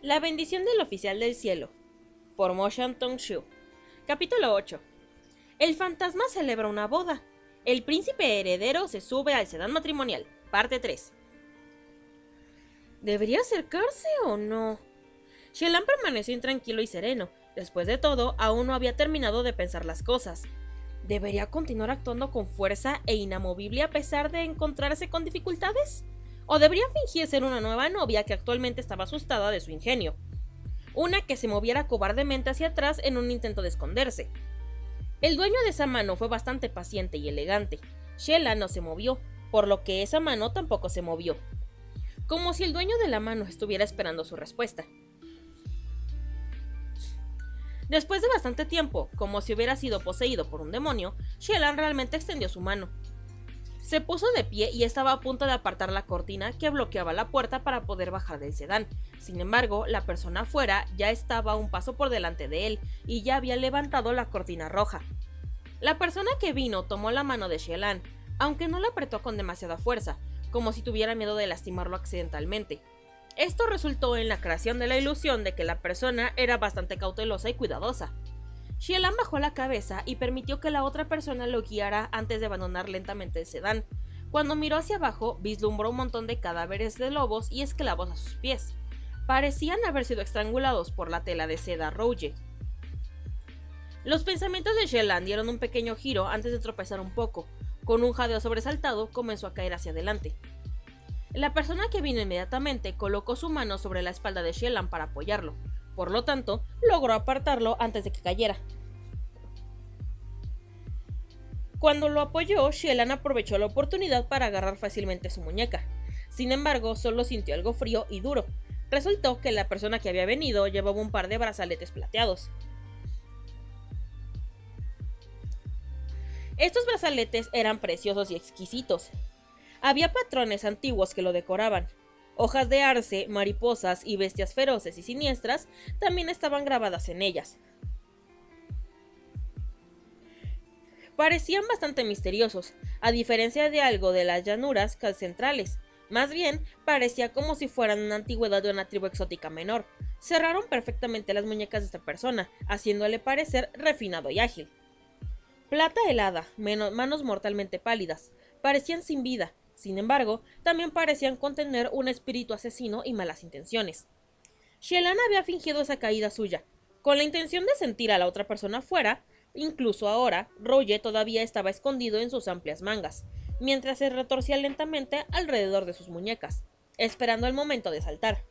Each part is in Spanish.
La bendición del oficial del cielo, por Mo Shan-tong-shu. Capítulo 8. El fantasma celebra una boda. El príncipe heredero se sube al sedán matrimonial. Parte 3. ¿Debería acercarse o no? Shellan permaneció intranquilo y sereno. Después de todo, aún no había terminado de pensar las cosas. ¿Debería continuar actuando con fuerza e inamovible a pesar de encontrarse con dificultades? ¿O debería fingir ser una nueva novia que actualmente estaba asustada de su ingenio? Una que se moviera cobardemente hacia atrás en un intento de esconderse. El dueño de esa mano fue bastante paciente y elegante. Shellan no se movió, por lo que esa mano tampoco se movió. Como si el dueño de la mano estuviera esperando su respuesta. Después de bastante tiempo, como si hubiera sido poseído por un demonio, Shellan realmente extendió su mano. Se puso de pie y estaba a punto de apartar la cortina que bloqueaba la puerta para poder bajar del sedán. Sin embargo, la persona afuera ya estaba un paso por delante de él y ya había levantado la cortina roja. La persona que vino tomó la mano de Shellan, aunque no la apretó con demasiada fuerza, como si tuviera miedo de lastimarlo accidentalmente. Esto resultó en la creación de la ilusión de que la persona era bastante cautelosa y cuidadosa. Shellan bajó la cabeza y permitió que la otra persona lo guiara antes de abandonar lentamente el sedán. Cuando miró hacia abajo, vislumbró un montón de cadáveres de lobos y esclavos a sus pies. Parecían haber sido estrangulados por la tela de seda Rouge. Los pensamientos de Shellan dieron un pequeño giro antes de tropezar un poco. Con un jadeo sobresaltado, comenzó a caer hacia adelante. La persona que vino inmediatamente colocó su mano sobre la espalda de Shellan para apoyarlo. Por lo tanto, logró apartarlo antes de que cayera. Cuando lo apoyó, Shellan aprovechó la oportunidad para agarrar fácilmente su muñeca. Sin embargo, solo sintió algo frío y duro. Resultó que la persona que había venido llevaba un par de brazaletes plateados. Estos brazaletes eran preciosos y exquisitos. Había patrones antiguos que lo decoraban. Hojas de arce, mariposas y bestias feroces y siniestras también estaban grabadas en ellas. Parecían bastante misteriosos, a diferencia de algo de las llanuras centrales. Más bien, parecía como si fueran una antigüedad de una tribu exótica menor. Cerraron perfectamente las muñecas de esta persona, haciéndole parecer refinado y ágil. Plata helada, manos mortalmente pálidas, parecían sin vida. Sin embargo, también parecían contener un espíritu asesino y malas intenciones. Shellan había fingido esa caída suya, con la intención de sentir a la otra persona fuera. Incluso ahora, Rouge todavía estaba escondido en sus amplias mangas, mientras se retorcía lentamente alrededor de sus muñecas, esperando el momento de saltar.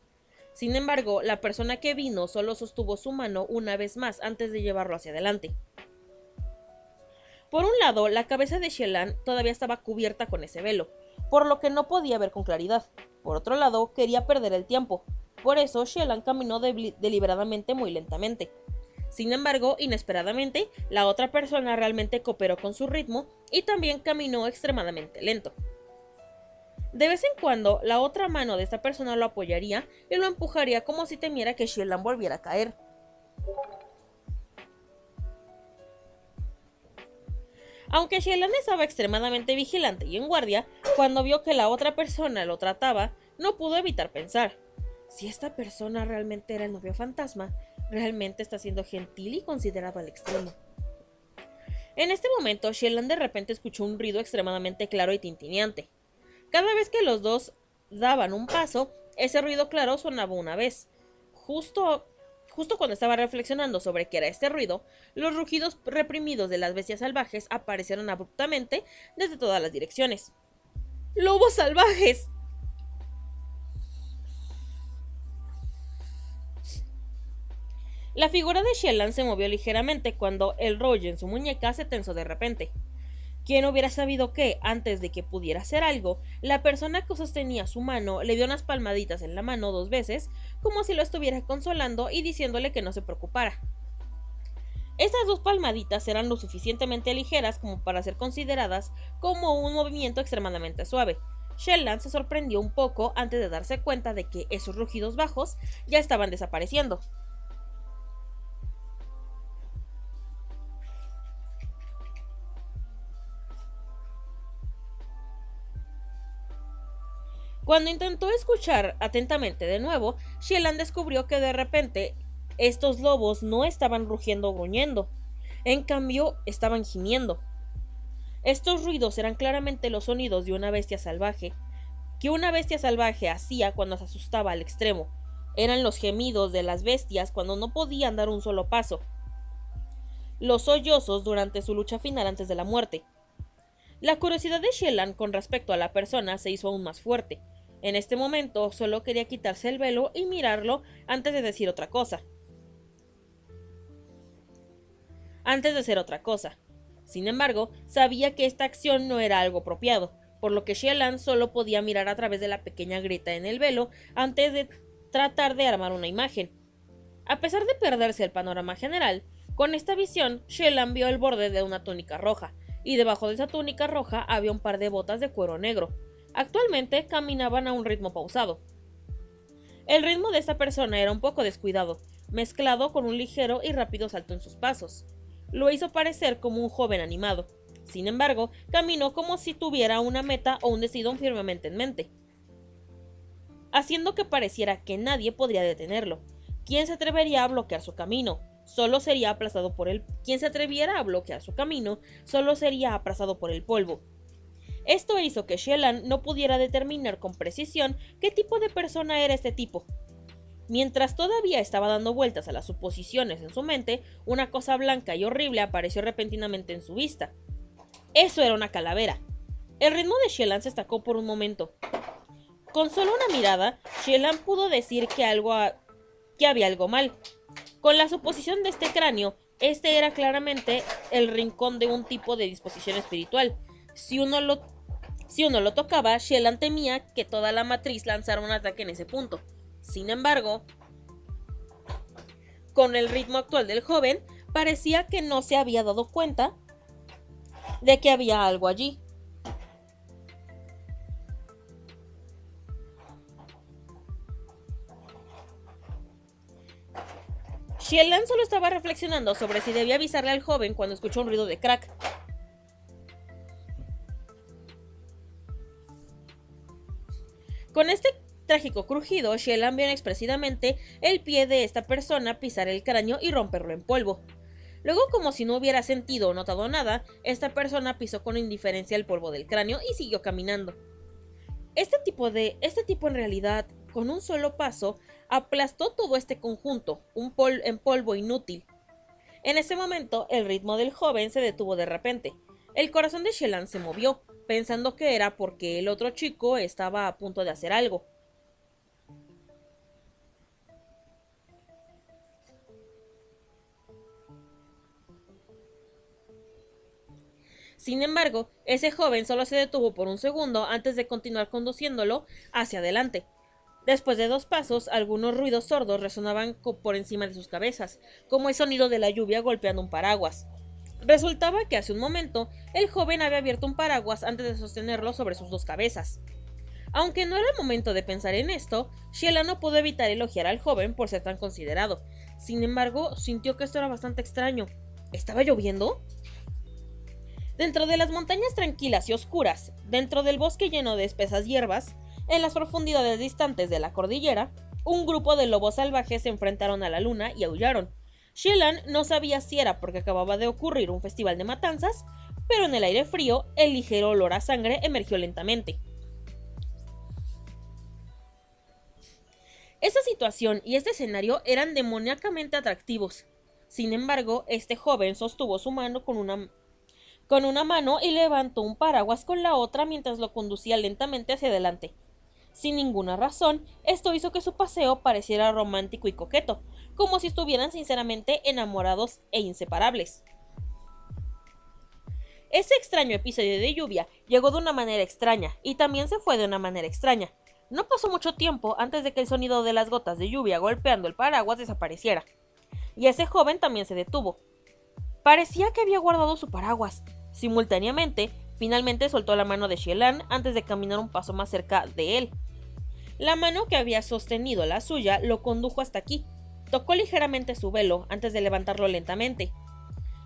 Sin embargo, la persona que vino solo sostuvo su mano una vez más antes de llevarlo hacia adelante. Por un lado, la cabeza de Shellan todavía estaba cubierta con ese velo, por lo que no podía ver con claridad. Por otro lado, quería perder el tiempo. Por eso, Shellan caminó deliberadamente muy lentamente. Sin embargo, inesperadamente, la otra persona realmente cooperó con su ritmo y también caminó extremadamente lento. De vez en cuando, la otra mano de esta persona lo apoyaría y lo empujaría como si temiera que Shellan volviera a caer. Aunque Shellan estaba extremadamente vigilante y en guardia, cuando vio que la otra persona lo trataba, no pudo evitar pensar: si esta persona realmente era el novio fantasma, realmente está siendo gentil y considerado al extremo. En este momento, Shellan de repente escuchó un ruido extremadamente claro y tintineante. Cada vez que los dos daban un paso, ese ruido claro sonaba una vez. Justo cuando estaba reflexionando sobre qué era este ruido, los rugidos reprimidos de las bestias salvajes aparecieron abruptamente desde todas las direcciones. ¡Lobos salvajes! La figura de Shellan se movió ligeramente cuando el rollo en su muñeca se tensó de repente. ¿Quién hubiera sabido que, antes de que pudiera hacer algo, la persona que sostenía su mano le dio unas palmaditas en la mano 2 veces, como si lo estuviera consolando y diciéndole que no se preocupara? Estas 2 palmaditas eran lo suficientemente ligeras como para ser consideradas como un movimiento extremadamente suave. Shellan se sorprendió un poco antes de darse cuenta de que esos rugidos bajos ya estaban desapareciendo. Cuando intentó escuchar atentamente de nuevo, Shielan descubrió que de repente estos lobos no estaban rugiendo o gruñendo, en cambio estaban gimiendo. Estos ruidos eran claramente los sonidos de una bestia salvaje, que una bestia salvaje hacía cuando se asustaba al extremo. Eran los gemidos de las bestias cuando no podían dar un solo paso, los sollozos durante su lucha final antes de la muerte. La curiosidad de Shielan con respecto a la persona se hizo aún más fuerte. En este momento solo quería quitarse el velo y mirarlo antes de decir otra cosa. Antes de hacer otra cosa. Sin embargo, sabía que esta acción no era algo apropiado, por lo que Shielan solo podía mirar a través de la pequeña grieta en el velo antes de tratar de armar una imagen. A pesar de perderse el panorama general, con esta visión, Shielan vio el borde de una túnica roja, y debajo de esa túnica roja había un par de botas de cuero negro. Actualmente caminaban a un ritmo pausado. El ritmo de esta persona era un poco descuidado, mezclado con un ligero y rápido salto en sus pasos. Lo hizo parecer como un joven animado. Sin embargo, caminó como si tuviera una meta o un destino firmemente en mente, haciendo que pareciera que nadie podría detenerlo. ¿Quién se atrevería a bloquear su camino? Solo sería aplastado por el... Quien se atreviera a bloquear su camino, solo sería aplastado por el polvo. Esto hizo que Shielan no pudiera determinar con precisión qué tipo de persona era este tipo. Mientras todavía estaba dando vueltas a las suposiciones en su mente, una cosa blanca y horrible apareció repentinamente en su vista. Eso era una calavera. El ritmo de Shielan se estacó por un momento. Con solo una mirada, Shielan pudo decir que había algo mal. Con la suposición de este cráneo, este era claramente el rincón de un tipo de disposición espiritual. Si uno lo tocaba, Shielan temía que toda la matriz lanzara un ataque en ese punto. Sin embargo, con el ritmo actual del joven, parecía que no se había dado cuenta de que había algo allí. Shielan solo estaba reflexionando sobre si debía avisarle al joven cuando escuchó un ruido de crack. Con este trágico crujido, Shielan vio inexpresivamente el pie de esta persona pisar el cráneo y romperlo en polvo. Luego, como si no hubiera sentido o notado nada, esta persona pisó con indiferencia el polvo del cráneo y siguió caminando. Este tipo en realidad, con un solo paso, aplastó todo este conjunto, en polvo inútil. En ese momento, el ritmo del joven se detuvo de repente. El corazón de Shielan se movió, pensando que era porque el otro chico estaba a punto de hacer algo. Sin embargo, ese joven solo se detuvo por un segundo antes de continuar conduciéndolo hacia adelante. Después de 2 pasos, algunos ruidos sordos resonaban por encima de sus cabezas, como el sonido de la lluvia golpeando un paraguas. Resultaba que hace un momento, el joven había abierto un paraguas antes de sostenerlo sobre sus 2 cabezas. Aunque no era el momento de pensar en esto, Shielan no pudo evitar elogiar al joven por ser tan considerado. Sin embargo, sintió que esto era bastante extraño. ¿Estaba lloviendo? Dentro de las montañas tranquilas y oscuras, dentro del bosque lleno de espesas hierbas, en las profundidades distantes de la cordillera, un grupo de lobos salvajes se enfrentaron a la luna y aullaron. Shielan no sabía si era porque acababa de ocurrir un festival de matanzas, pero en el aire frío, el ligero olor a sangre emergió lentamente. Esta situación y este escenario eran demoníacamente atractivos. Sin embargo, este joven sostuvo su mano con una mano y levantó un paraguas con la otra mientras lo conducía lentamente hacia adelante. Sin ninguna razón, esto hizo que su paseo pareciera romántico y coqueto, como si estuvieran sinceramente enamorados e inseparables. Ese extraño episodio de lluvia llegó de una manera extraña y también se fue de una manera extraña. No pasó mucho tiempo antes de que el sonido de las gotas de lluvia golpeando el paraguas desapareciera, y ese joven también se detuvo. Parecía que había guardado su paraguas. Simultáneamente, finalmente soltó la mano de Shielan antes de caminar un paso más cerca de él. La mano que había sostenido la suya lo condujo hasta aquí. Tocó ligeramente su velo antes de levantarlo lentamente.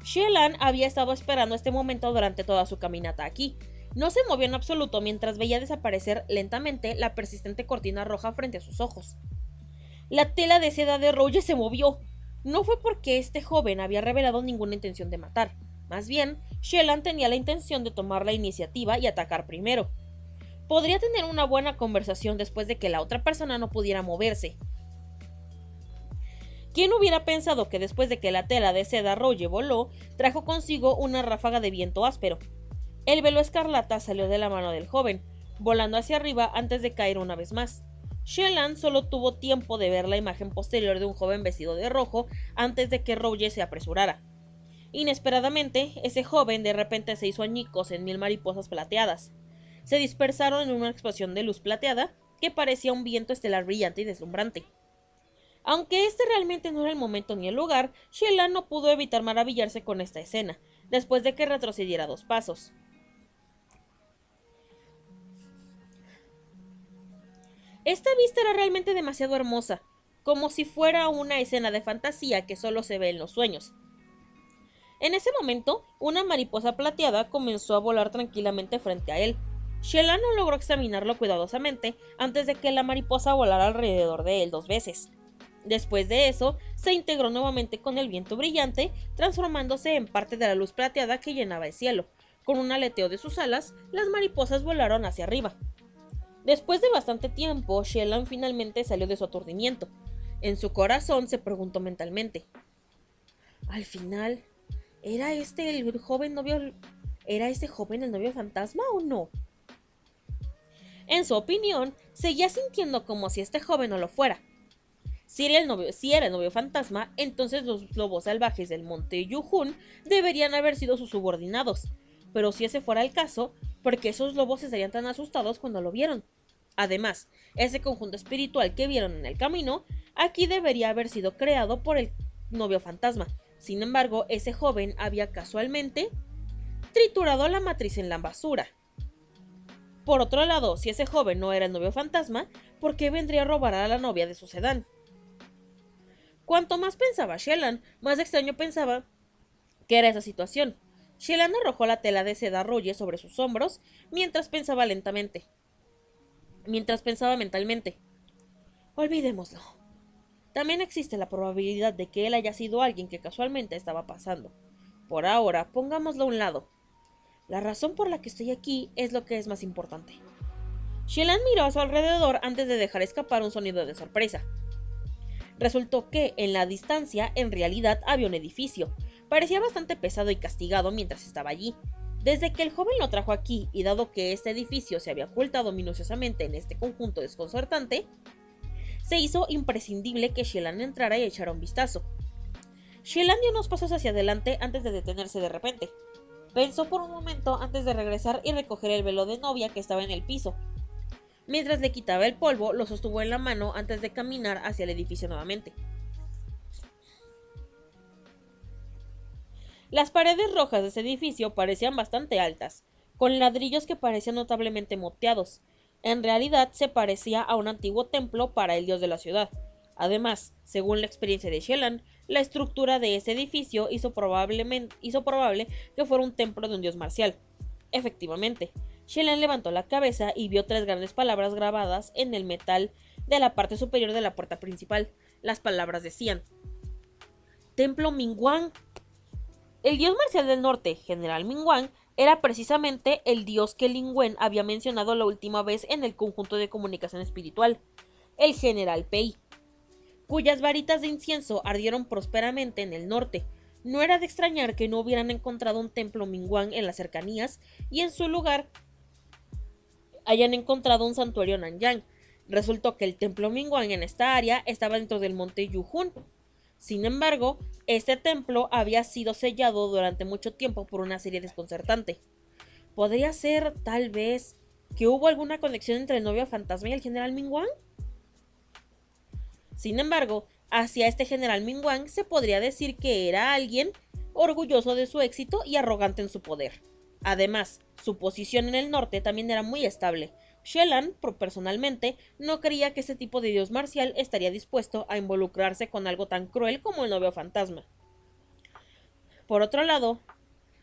Shielan había estado esperando este momento durante toda su caminata aquí. No se movió en absoluto mientras veía desaparecer lentamente la persistente cortina roja frente a sus ojos. La tela de seda de Roger se movió. No fue porque este joven había revelado ninguna intención de matar. Más bien, Shellan tenía la intención de tomar la iniciativa y atacar primero. Podría tener una buena conversación después de que la otra persona no pudiera moverse. ¿Quién hubiera pensado que después de que la tela de seda Roger voló, trajo consigo una ráfaga de viento áspero? El velo escarlata salió de la mano del joven, volando hacia arriba antes de caer una vez más. Shellan solo tuvo tiempo de ver la imagen posterior de un joven vestido de rojo antes de que Roger se apresurara. Inesperadamente, ese joven de repente se hizo añicos en 1000 mariposas plateadas. Se dispersaron en una explosión de luz plateada que parecía un viento estelar brillante y deslumbrante. Aunque este realmente no era el momento ni el lugar, Shellan no pudo evitar maravillarse con esta escena, después de que retrocediera 2 pasos. Esta vista era realmente demasiado hermosa, como si fuera una escena de fantasía que solo se ve en los sueños. En ese momento, una mariposa plateada comenzó a volar tranquilamente frente a él. Shellan no logró examinarlo cuidadosamente antes de que la mariposa volara alrededor de él 2 veces. Después de eso, se integró nuevamente con el viento brillante, transformándose en parte de la luz plateada que llenaba el cielo. Con un aleteo de sus alas, las mariposas volaron hacia arriba. Después de bastante tiempo, Shellan finalmente salió de su aturdimiento. En su corazón se preguntó mentalmente: al final, ¿era este el joven novio? ¿Era este joven el novio fantasma o no? En su opinión, seguía sintiendo como si este joven no lo fuera. Si era el novio fantasma, entonces los lobos salvajes del monte Yuhun deberían haber sido sus subordinados. Pero si ese fuera el caso, ¿por qué esos lobos estarían tan asustados cuando lo vieron? Además, ese conjunto espiritual que vieron en el camino, aquí debería haber sido creado por el novio fantasma. Sin embargo, ese joven había casualmente triturado la matriz en la basura. Por otro lado, si ese joven no era el novio fantasma, ¿por qué vendría a robar a la novia de su sedán? Cuanto más pensaba Shellan, más extraño pensaba que era esa situación. Shellan arrojó la tela de seda Roger sobre sus hombros mientras pensaba mentalmente. Olvidémoslo. También existe la probabilidad de que él haya sido alguien que casualmente estaba pasando. Por ahora, pongámoslo a un lado. La razón por la que estoy aquí es lo que es más importante. Shellan miró a su alrededor antes de dejar escapar un sonido de sorpresa. Resultó que, en la distancia, en realidad había un edificio. Parecía bastante pesado y castigado mientras estaba allí. Desde que el joven lo trajo aquí, y dado que este edificio se había ocultado minuciosamente en este conjunto desconcertante, se hizo imprescindible que Shellan entrara y echara un vistazo. Shellan dio unos pasos hacia adelante antes de detenerse de repente. Pensó por un momento antes de regresar y recoger el velo de novia que estaba en el piso. Mientras le quitaba el polvo, lo sostuvo en la mano antes de caminar hacia el edificio nuevamente. Las paredes rojas de ese edificio parecían bastante altas, con ladrillos que parecían notablemente moteados. En realidad se parecía a un antiguo templo para el dios de la ciudad. Además, según la experiencia de Shellan, la estructura de ese edificio hizo probable que fuera un templo de un dios marcial. Efectivamente, Shellan levantó la cabeza y vio 3 grandes palabras grabadas en el metal de la parte superior de la puerta principal. Las palabras decían: Templo Mingguang. El dios marcial del norte, General Mingguang, era precisamente el dios que Lin Wen había mencionado la última vez en el conjunto de comunicación espiritual, el General Pei, cuyas varitas de incienso ardieron prósperamente en el norte. No era de extrañar que no hubieran encontrado un templo Mingguang en las cercanías y en su lugar hayan encontrado un santuario Nanyang. Resultó que el templo Mingguang en esta área estaba dentro del monte Yuhun. Sin embargo, este templo había sido sellado durante mucho tiempo por una serie desconcertante. ¿Podría ser, tal vez, que hubo alguna conexión entre el novio fantasma y el general Mingguang? Sin embargo, hacia este general Mingguang se podría decir que era alguien orgulloso de su éxito y arrogante en su poder. Además, su posición en el norte también era muy estable. Shellan, personalmente, no creía que este tipo de dios marcial estaría dispuesto a involucrarse con algo tan cruel como el novio fantasma. Por otro lado,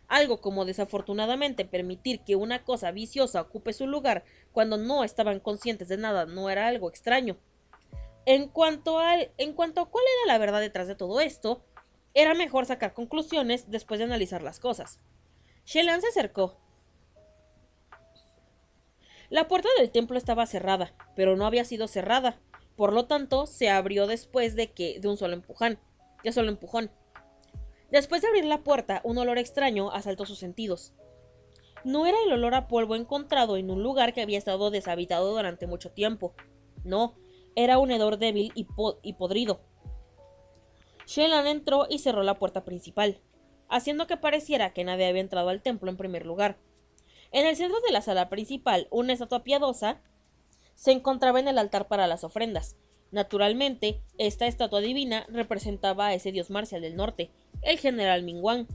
algo como desafortunadamente permitir que una cosa viciosa ocupe su lugar cuando no estaban conscientes de nada no era algo extraño. En cuanto a cuál era la verdad detrás de todo esto, era mejor sacar conclusiones después de analizar las cosas. Shellan se acercó. La puerta del templo estaba cerrada, pero no había sido cerrada. Por lo tanto, se abrió después de un solo empujón. Después de abrir la puerta, un olor extraño asaltó sus sentidos. No era el olor a polvo encontrado en un lugar que había estado deshabitado durante mucho tiempo. No, era un hedor débil y podrido. Shellan entró y cerró la puerta principal, haciendo que pareciera que nadie había entrado al templo en primer lugar. En el centro de la sala principal, una estatua piadosa se encontraba en el altar para las ofrendas. Naturalmente, esta estatua divina representaba a ese dios marcial del norte, el general Mingguang.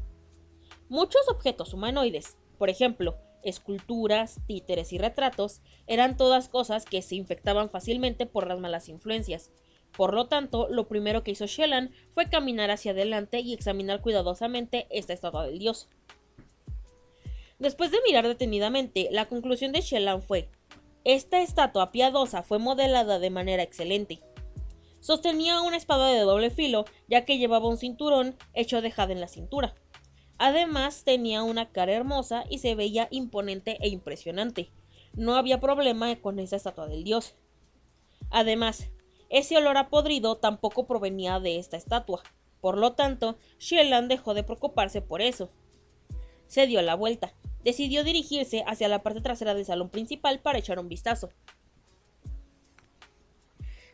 Muchos objetos humanoides, por ejemplo, esculturas, títeres y retratos, eran todas cosas que se infectaban fácilmente por las malas influencias. Por lo tanto, lo primero que hizo Shellan fue caminar hacia adelante y examinar cuidadosamente esta estatua del dios. Después de mirar detenidamente, la conclusión de Shellan fue: esta estatua piadosa fue modelada de manera excelente. Sostenía una espada de doble filo, ya que llevaba un cinturón hecho de jade en la cintura. Además, tenía una cara hermosa y se veía imponente e impresionante. No había problema con esa estatua del dios. Además, ese olor a podrido tampoco provenía de esta estatua. Por lo tanto, Shellan dejó de preocuparse por eso. Se dio la vuelta. Decidió dirigirse hacia la parte trasera del salón principal para echar un vistazo.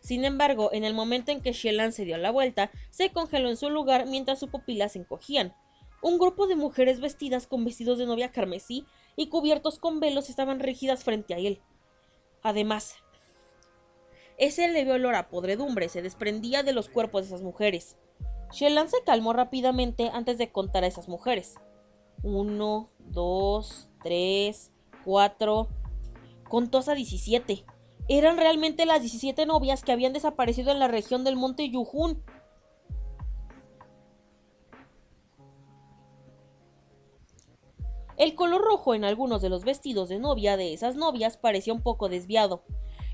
Sin embargo, en el momento en que Shellan se dio la vuelta, se congeló en su lugar mientras sus pupilas se encogían. Un grupo de mujeres vestidas con vestidos de novia carmesí y cubiertos con velos estaban rígidas frente a él. Además, ese leve olor a podredumbre se desprendía de los cuerpos de esas mujeres. Shellan se calmó rápidamente antes de contar a esas mujeres. 1, 2, 3, 4... Contó hasta 17. Eran realmente las 17 novias que habían desaparecido en la región del monte Yuhun. El color rojo en algunos de los vestidos de novia de esas novias parecía un poco desviado,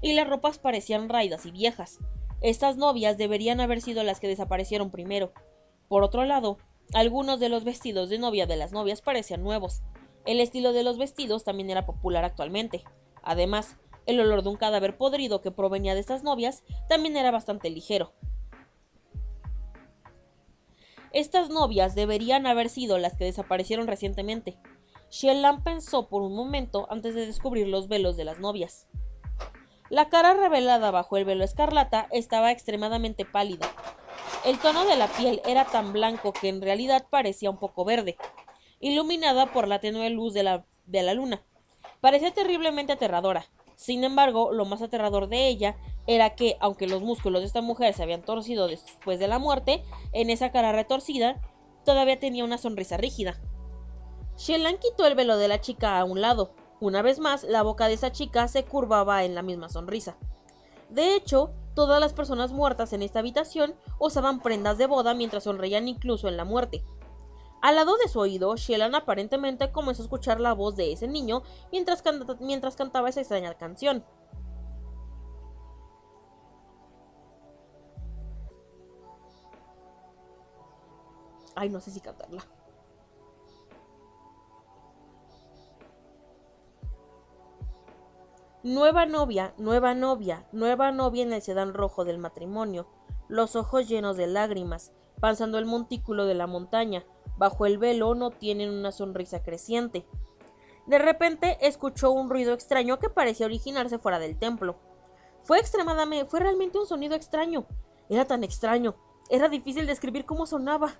y las ropas parecían raídas y viejas. Estas novias deberían haber sido las que desaparecieron primero. Por otro lado, algunos de los vestidos de novia de las novias parecían nuevos. El estilo de los vestidos también era popular actualmente. Además, el olor de un cadáver podrido que provenía de estas novias también era bastante ligero. Estas novias deberían haber sido las que desaparecieron recientemente. Shellan pensó por un momento antes de descubrir los velos de las novias. La cara revelada bajo el velo escarlata estaba extremadamente pálida. El tono de la piel era tan blanco que en realidad parecía un poco verde, iluminada por la tenue luz de la luna. Parecía terriblemente aterradora. Sin embargo, lo más aterrador de ella era que, aunque los músculos de esta mujer se habían torcido después de la muerte, en esa cara retorcida todavía tenía una sonrisa rígida. Shellan quitó el velo de la chica a un lado. Una vez más, la boca de esa chica se curvaba en la misma sonrisa. De hecho, todas las personas muertas en esta habitación usaban prendas de boda mientras sonreían incluso en la muerte. Al lado de su oído, Shellan aparentemente comenzó a escuchar la voz de ese niño mientras cantaba esa extraña canción. Ay, no sé si cantarla. Nueva novia, nueva novia, nueva novia en el sedán rojo del matrimonio, los ojos llenos de lágrimas, pasando el montículo de la montaña, bajo el velo no tienen una sonrisa creciente. De repente escuchó un ruido extraño que parecía originarse fuera del templo. Fue realmente un sonido extraño. Era tan extraño, era difícil describir cómo sonaba.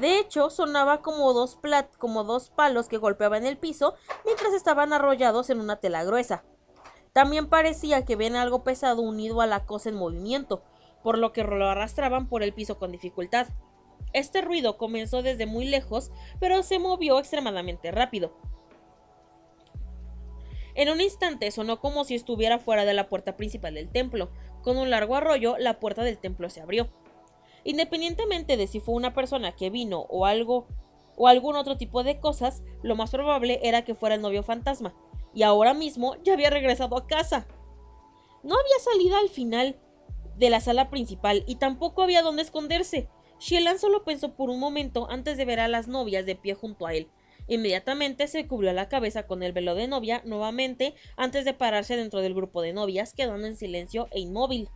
De hecho, sonaba como dos palos que golpeaban el piso mientras estaban arrollados en una tela gruesa. También parecía que ven algo pesado unido a la cosa en movimiento, por lo que lo arrastraban por el piso con dificultad. Este ruido comenzó desde muy lejos, pero se movió extremadamente rápido. En un instante sonó como si estuviera fuera de la puerta principal del templo. Con un largo arroyo, la puerta del templo se abrió. Independientemente de si fue una persona que vino o algo o algún otro tipo de cosas, lo más probable era que fuera el novio fantasma, y ahora mismo ya había regresado a casa. No había salida al final de la sala principal y tampoco había dónde esconderse. Shielan solo pensó por un momento antes de ver a las novias de pie junto a él. Inmediatamente se cubrió la cabeza con el velo de novia nuevamente antes de pararse dentro del grupo de novias, quedando en silencio e inmóvil.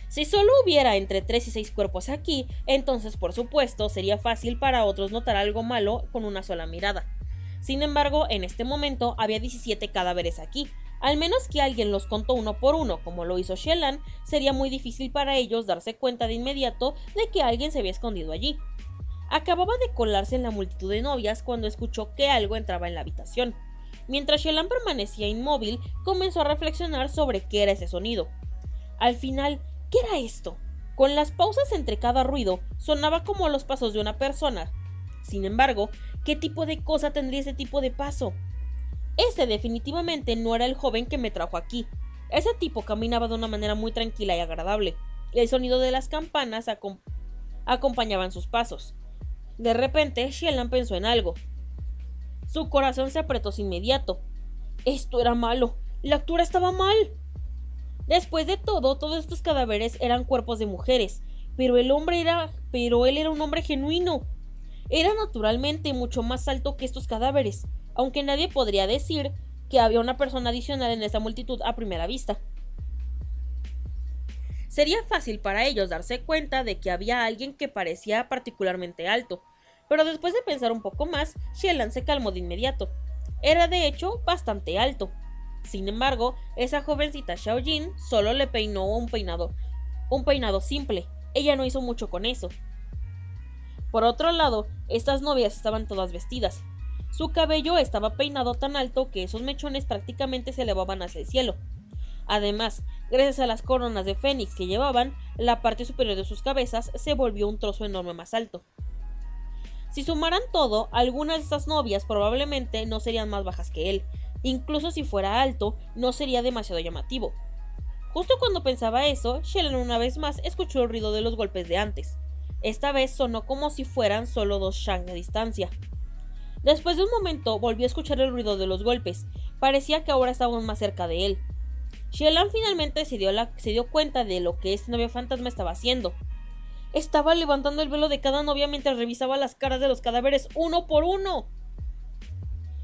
Si solo hubiera entre 3 y 6 cuerpos aquí, entonces por supuesto sería fácil para otros notar algo malo con una sola mirada. Sin embargo, en este momento había 17 cadáveres aquí. Al menos que alguien los contó uno por uno, como lo hizo Shellan, sería muy difícil para ellos darse cuenta de inmediato de que alguien se había escondido allí. Acababa de colarse en la multitud de novias cuando escuchó que algo entraba en la habitación. Mientras Shellan permanecía inmóvil, comenzó a reflexionar sobre qué era ese sonido. Al final, ¿qué era esto? Con las pausas entre cada ruido, sonaba como los pasos de una persona. Sin embargo, ¿qué tipo de cosa tendría ese tipo de paso? Ese definitivamente no era el joven que me trajo aquí. Ese tipo caminaba de una manera muy tranquila y agradable. El sonido de las campanas acompañaban sus pasos. De repente, Shellan pensó en algo. Su corazón se apretó de inmediato. Esto era malo. La altura estaba mal. Después de todo, todos estos cadáveres eran cuerpos de mujeres, pero él era un hombre genuino. Era naturalmente mucho más alto que estos cadáveres, aunque nadie podría decir que había una persona adicional en esa multitud a primera vista. Sería fácil para ellos darse cuenta de que había alguien que parecía particularmente alto, pero después de pensar un poco más, Shellan se calmó de inmediato. Era de hecho bastante alto. Sin embargo, esa jovencita Xiaojin solo le peinó un peinado simple. Ella no hizo mucho con eso. Por otro lado, estas novias estaban todas vestidas. Su cabello estaba peinado tan alto que esos mechones prácticamente se elevaban hacia el cielo. Además, gracias a las coronas de fénix que llevaban, la parte superior de sus cabezas se volvió un trozo enorme más alto. Si sumaran todo, algunas de estas novias probablemente no serían más bajas que él. Incluso si fuera alto, no sería demasiado llamativo. Justo cuando pensaba eso, Shellan una vez más escuchó el ruido de los golpes de antes. Esta vez sonó como si fueran solo 2 shang de distancia. Después de un momento volvió a escuchar el ruido de los golpes. Parecía que ahora estaban más cerca de él. Shellan finalmente se dio cuenta de lo que este novio fantasma estaba haciendo. Estaba levantando el velo de cada novia mientras revisaba las caras de los cadáveres uno por uno.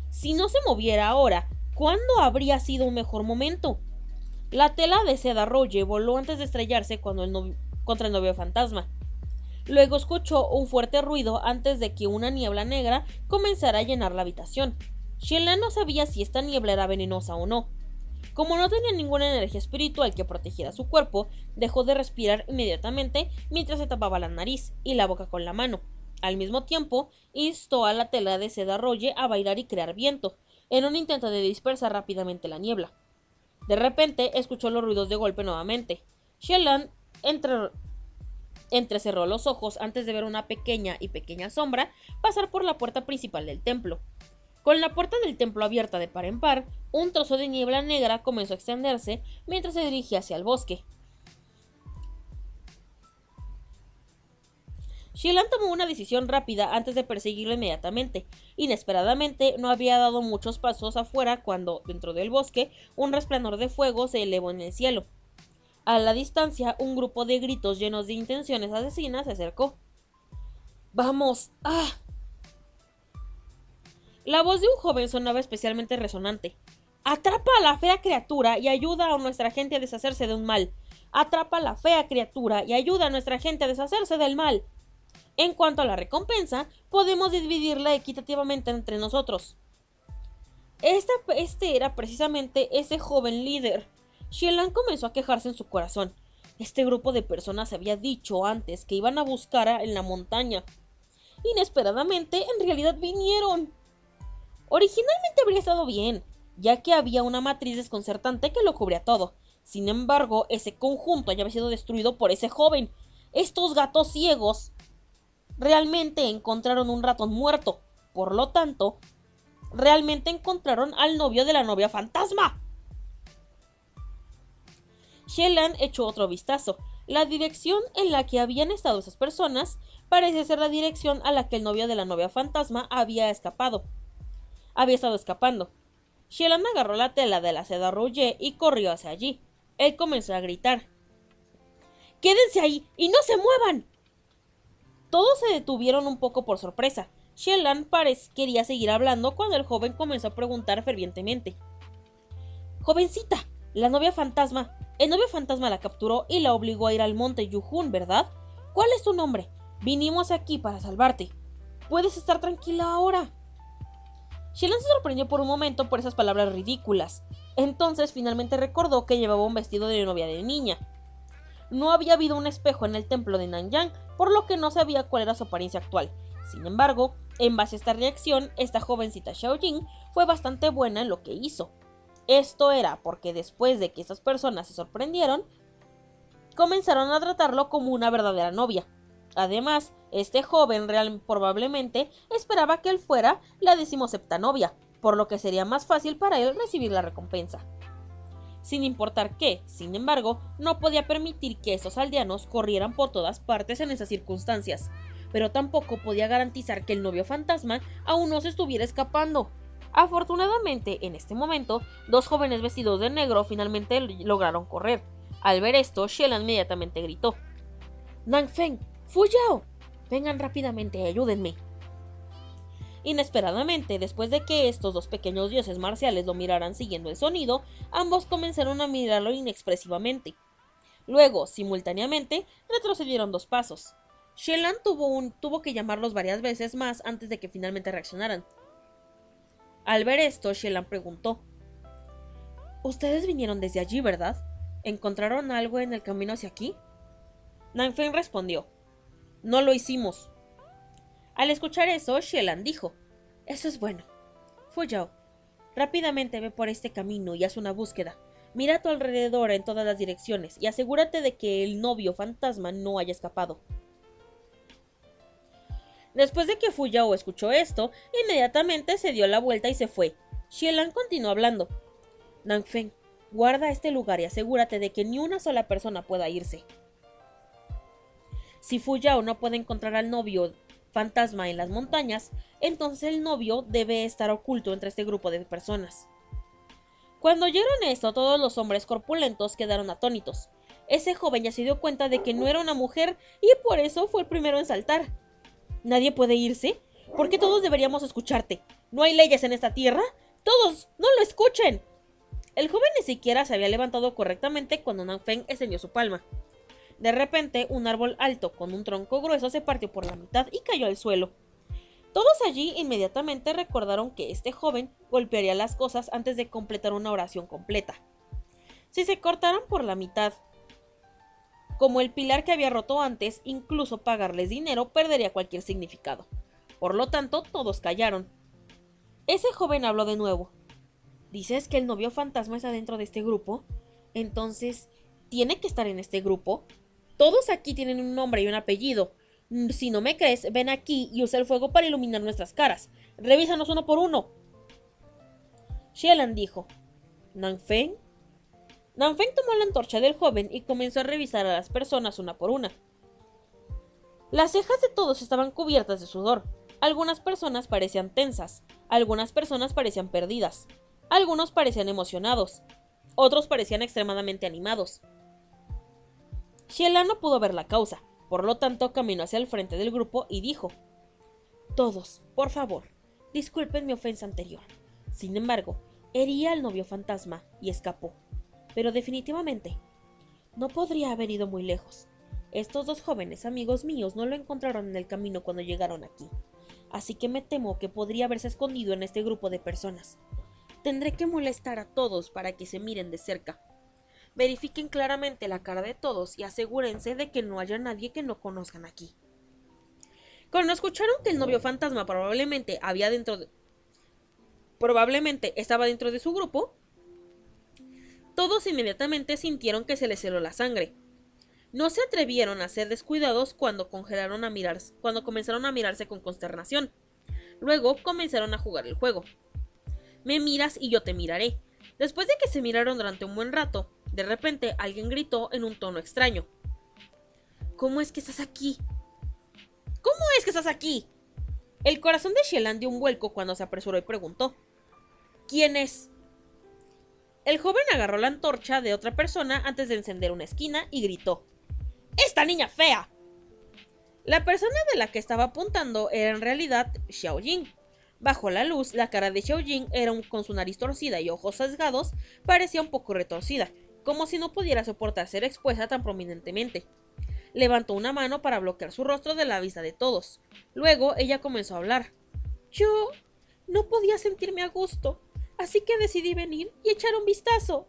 Si no se moviera ahora, ¿cuándo habría sido un mejor momento? La tela de seda rolle voló antes de estrellarse contra el novio fantasma. Luego escuchó un fuerte ruido antes de que una niebla negra comenzara a llenar la habitación. Shellan no sabía si esta niebla era venenosa o no. Como no tenía ninguna energía espiritual que protegiera su cuerpo, dejó de respirar inmediatamente mientras se tapaba la nariz y la boca con la mano. Al mismo tiempo, instó a la tela de seda rolle a bailar y crear viento, en un intento de dispersar rápidamente la niebla. De repente, escuchó los ruidos de golpe nuevamente. Shellan entrecerró los ojos antes de ver una pequeña sombra pasar por la puerta principal del templo. Con la puerta del templo abierta de par en par, un trozo de niebla negra comenzó a extenderse mientras se dirigía hacia el bosque. Shellan tomó una decisión rápida antes de perseguirlo inmediatamente. Inesperadamente, no había dado muchos pasos afuera cuando, dentro del bosque, un resplandor de fuego se elevó en el cielo. A la distancia, un grupo de gritos llenos de intenciones asesinas se acercó. ¡Vamos! ¡Ah! La voz de un joven sonaba especialmente resonante. ¡Atrapa a la fea criatura y ayuda a nuestra gente a deshacerse de un mal! ¡Atrapa a la fea criatura y ayuda a nuestra gente a deshacerse del mal! En cuanto a la recompensa, podemos dividirla equitativamente entre nosotros. Este era precisamente ese joven líder. Shellan comenzó a quejarse en su corazón. Este grupo de personas había dicho antes que iban a buscar en la montaña. Inesperadamente, en realidad vinieron. Originalmente habría estado bien, ya que había una matriz desconcertante que lo cubría todo. Sin embargo, ese conjunto ya había sido destruido por ese joven. Estos gatos ciegos realmente encontraron un ratón muerto. Por lo tanto, Realmente encontraron al novio de la novia fantasma. Shellan echó otro vistazo. La dirección en la que habían estado esas personas parece ser la dirección a la que el novio de la novia fantasma había estado escapando. Shellan agarró la tela de la seda rouge y corrió hacia allí. Él comenzó a gritar: ¡Quédense ahí y no se muevan! Todos se detuvieron un poco por sorpresa. Shellan quería seguir hablando cuando el joven comenzó a preguntar fervientemente: Jovencita, el novio fantasma la capturó y la obligó a ir al monte Yuhun, ¿verdad? ¿Cuál es tu nombre? Vinimos aquí para salvarte. ¿Puedes estar tranquila ahora? Shellan se sorprendió por un momento por esas palabras ridículas. Entonces finalmente recordó que llevaba un vestido de novia de niña. No había habido un espejo en el templo de Nanyang, por lo que no sabía cuál era su apariencia actual. Sin embargo, en base a esta reacción, esta jovencita Xiaojing fue bastante buena en lo que hizo. Esto era porque después de que estas personas se sorprendieron, comenzaron a tratarlo como una verdadera novia. Además, este joven probablemente esperaba que él fuera la 17ª novia, por lo que sería más fácil para él recibir la recompensa. Sin importar que, sin embargo, no podía permitir que esos aldeanos corrieran por todas partes en esas circunstancias, pero tampoco podía garantizar que el novio fantasma aún no se estuviera escapando. Afortunadamente, en este momento, dos jóvenes vestidos de negro finalmente lograron correr. Al ver esto, Shellan inmediatamente gritó: ¡Nangfeng! ¡Fu Yao! Vengan rápidamente y ayúdenme. Inesperadamente, después de que estos dos pequeños dioses marciales lo miraran siguiendo el sonido, ambos comenzaron a mirarlo inexpresivamente. Luego, simultáneamente, retrocedieron 2 pasos. Shellan tuvo que llamarlos varias veces más antes de que finalmente reaccionaran. Al ver esto, Shellan preguntó: ¿Ustedes vinieron desde allí, verdad? ¿Encontraron algo en el camino hacia aquí? Nangfeng respondió: No lo hicimos. Al escuchar eso, Shellan dijo: Eso es bueno. Fu Yao, rápidamente ve por este camino y haz una búsqueda. Mira a tu alrededor en todas las direcciones y asegúrate de que el novio fantasma no haya escapado. Después de que Fu Yao escuchó esto, inmediatamente se dio la vuelta y se fue. Shellan continuó hablando: Nangfeng, guarda este lugar y asegúrate de que ni una sola persona pueda irse. Si Fu Yao no puede encontrar al novio fantasma en las montañas, entonces el novio debe estar oculto entre este grupo de personas. Cuando oyeron esto, todos los hombres corpulentos quedaron atónitos. Ese joven ya se dio cuenta de que no era una mujer y por eso fue el primero en saltar. ¿Nadie puede irse? ¿Por qué todos deberíamos escucharte? ¿No hay leyes en esta tierra? ¡Todos! ¡No lo escuchen! El joven ni siquiera se había levantado correctamente cuando Nangfeng extendió su palma. De repente, un árbol alto con un tronco grueso se partió por la mitad y cayó al suelo. Todos allí inmediatamente recordaron que este joven golpearía las cosas antes de completar una oración completa. Si se cortaran por la mitad, como el pilar que había roto antes, incluso pagarles dinero perdería cualquier significado. Por lo tanto, todos callaron. Ese joven habló de nuevo. ¿Dices que el novio fantasma está dentro de este grupo? Entonces, ¿tiene que estar en este grupo? Todos aquí tienen un nombre y un apellido. Si no me crees, ven aquí y usa el fuego para iluminar nuestras caras. Revísanos uno por uno. Shellan dijo: ¿Nangfeng? Nangfeng tomó la antorcha del joven y comenzó a revisar a las personas una por una. Las cejas de todos estaban cubiertas de sudor. Algunas personas parecían tensas, algunas personas parecían perdidas, algunos parecían emocionados, otros parecían extremadamente animados. Shellan no pudo ver la causa, por lo tanto caminó hacia el frente del grupo y dijo: Todos, por favor, disculpen mi ofensa anterior. Sin embargo, herí al novio fantasma y escapó. Pero definitivamente, no podría haber ido muy lejos. Estos dos jóvenes amigos míos no lo encontraron en el camino cuando llegaron aquí, así que me temo que podría haberse escondido en este grupo de personas. Tendré que molestar a todos para que se miren de cerca. Verifiquen claramente la cara de todos y asegúrense de que no haya nadie que no conozcan aquí. Cuando escucharon que el novio fantasma probablemente estaba dentro de su grupo, todos inmediatamente sintieron que se les heló la sangre. No se atrevieron a ser descuidados cuando comenzaron a mirarse con consternación. Luego comenzaron a jugar el juego. Me miras y yo te miraré. Después de que se miraron durante un buen rato, de repente alguien gritó en un tono extraño. ¿Cómo es que estás aquí? ¿Cómo es que estás aquí? El corazón de Shellan dio un vuelco cuando se apresuró y preguntó. ¿Quién es? El joven agarró la antorcha de otra persona antes de encender una esquina y gritó. ¡Esta niña fea! La persona de la que estaba apuntando era en realidad Xiao Jing. Bajo la luz, la cara de Xiao Jing con su nariz torcida y ojos sesgados, parecía un poco retorcida, como si no pudiera soportar ser expuesta tan prominentemente. Levantó una mano para bloquear su rostro de la vista de todos. Luego ella comenzó a hablar. Yo no podía sentirme a gusto, así que decidí venir y echar un vistazo.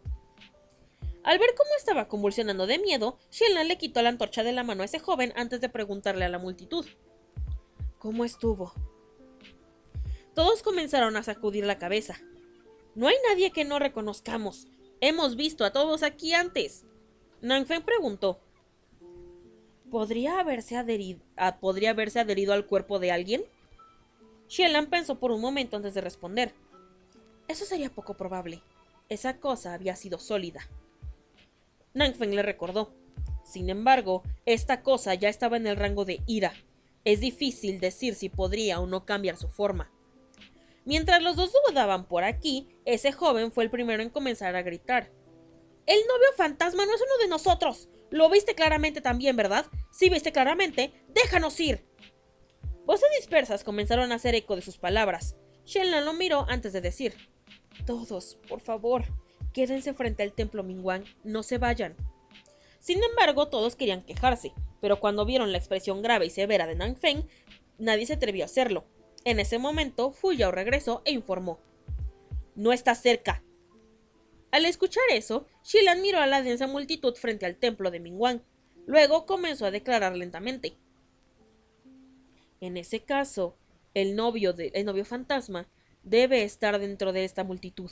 Al ver cómo estaba convulsionando de miedo, Shellan le quitó la antorcha de la mano a ese joven antes de preguntarle a la multitud. ¿Cómo estuvo? Todos comenzaron a sacudir la cabeza. No hay nadie que no reconozcamos. Hemos visto a todos aquí antes. Nanfeng preguntó. ¿Podría haberse adherido al cuerpo de alguien? Shellan pensó por un momento antes de responder. Eso sería poco probable. Esa cosa había sido sólida. Nanfeng le recordó. Sin embargo, esta cosa ya estaba en el rango de ira. Es difícil decir si podría o no cambiar su forma. Mientras los dos dudaban por aquí, ese joven fue el primero en comenzar a gritar. ¡El novio fantasma no es uno de nosotros! Lo viste claramente también, ¿verdad? Si viste claramente, ¡déjanos ir! Voces dispersas comenzaron a hacer eco de sus palabras. Shellan lo miró antes de decir. Todos, por favor, quédense frente al templo Mingguang, no se vayan. Sin embargo, todos querían quejarse, pero cuando vieron la expresión grave y severa de Nanfeng, nadie se atrevió a hacerlo. En ese momento, Fu Yao regresó e informó. No está cerca. Al escuchar eso, Shellan miró a la densa multitud frente al templo de Mingguang. Luego comenzó a declarar lentamente. En ese caso, el novio fantasma debe estar dentro de esta multitud.